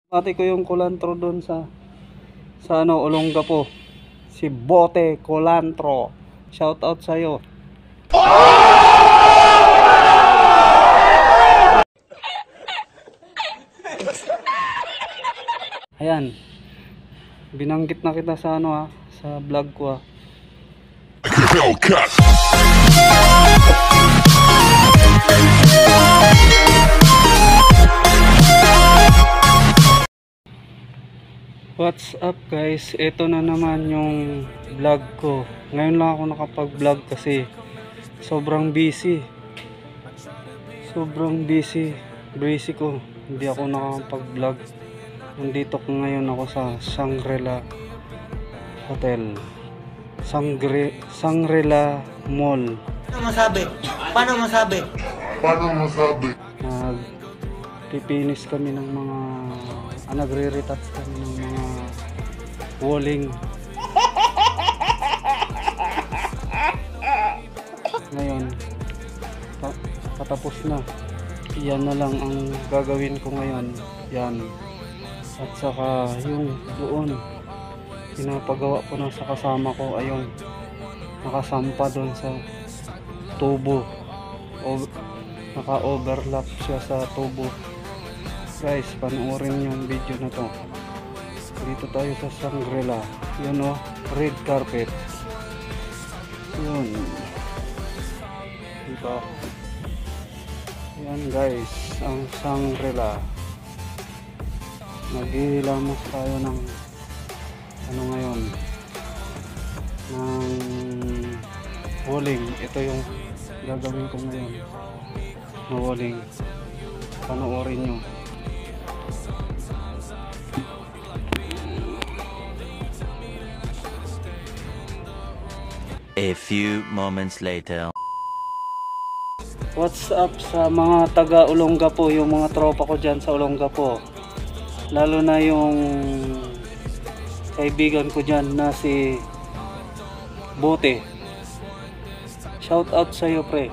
Pati ko yung kulantro doon sa ano, Olongapo. Si Bote Kulantro. Shout out sa iyo. Ayan. Binanggit na kita sa ano sa vlog ko Hellcat. What's up guys? Ito na naman yung vlog ko. Ngayon lang ako nakapag-vlog kasi sobrang busy. Busy ko. Hindi ako nakapag-vlog. Nandito ko ngayon ako sa Shangri-La Hotel. Shangri-La Mall. Paano masabi? Pipinis kami ng mga nagre-retouch kami ng mga walling. Ngayon patapos na. Yan na lang ang gagawin ko ngayon. Yan. At saka yung doon pinapagawa ko na sa kasama ko, ayun, nakasampa doon sa tubo o naka-overlap siya sa tubo. Guys, panoorin yung video na to. Dito tayo sa Shangri-La. Yun red carpet. Yun. Diba? Yan guys, ang Shangri-La. Naghihilamos tayo ng ano ngayon, ng walling. Ito yung gagawin ko ngayon na walling. Panoorin nyo. A few moments later. What's up sa mga taga Olongapo, yung mga tropa ko dyan sa Olongapo, lalo na yung kaibigan ko dyan na si Bote. Shout out sa iyo pre.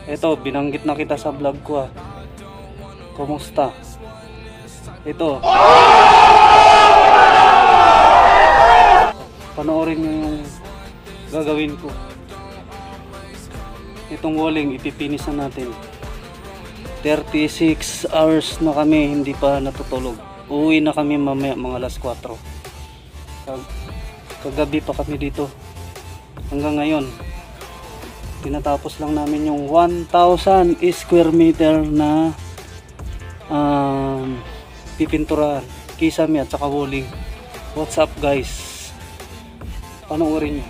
Ito, binanggit na kita sa vlog ko Kumusta? Ito, panoorin nyo yung gagawin ko. Itong walling ipipinis na natin. 36 hours na kami hindi pa natutulog. Uwi na kami mamaya mga alas 4. Kagabi pa kami dito. Hanggang ngayon tinatapos lang namin yung 1,000 square meter na pipinturahan, kisame at saka walling. What's up guys? Panoorin nyo.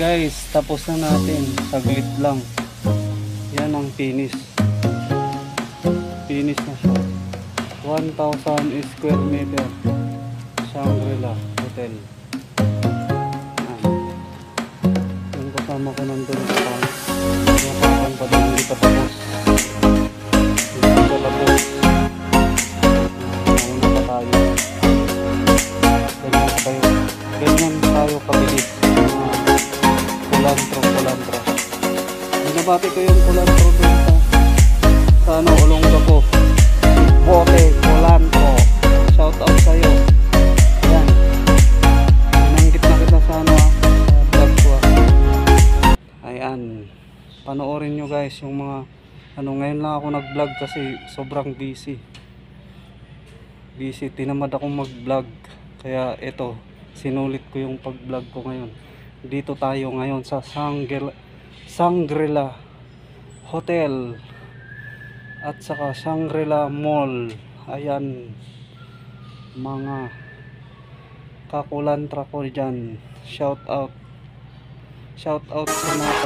guys, tapos na natin. Saglit lang. Yan ang finish. Finish na siya. 1,000 square meter. Shangri-La Hotel. Yung kasama ko nandun sa pan. Yung pa din, hindi pa tapos. Hindi pa tapos. Nauna pa tayo. Ganyan tayo kabilis. Kulantro. Binabati ko yung kulantro dun sa ano, Olonga po. Bote, kulantro. Shout out sa'yo. Ayan. Binanggit na kita sa ano sa vlog ko Ayan. Panoorin nyo guys yung mga ano, ngayon lang ako nag vlog kasi sobrang busy. Tinamad akong mag vlog. Kaya ito, sinulit ko yung pag vlog ko ngayon. Dito tayo ngayon sa Shangri-La Hotel at saka Shangri-La Mall. Ayan, mga kakulantra ko dyan. Shout out sa mga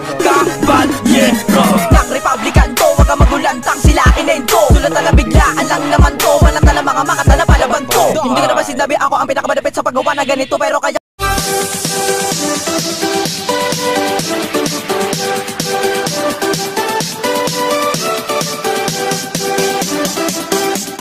Kabanyero ng Republican to, wag ka magulantang sila inento. Tulad na biglaan lang naman to, walang tala mga makatala palaban to. Hindi ko naman sinabi ako ang pinakamalapit sa paggawa na ganito, pero kaya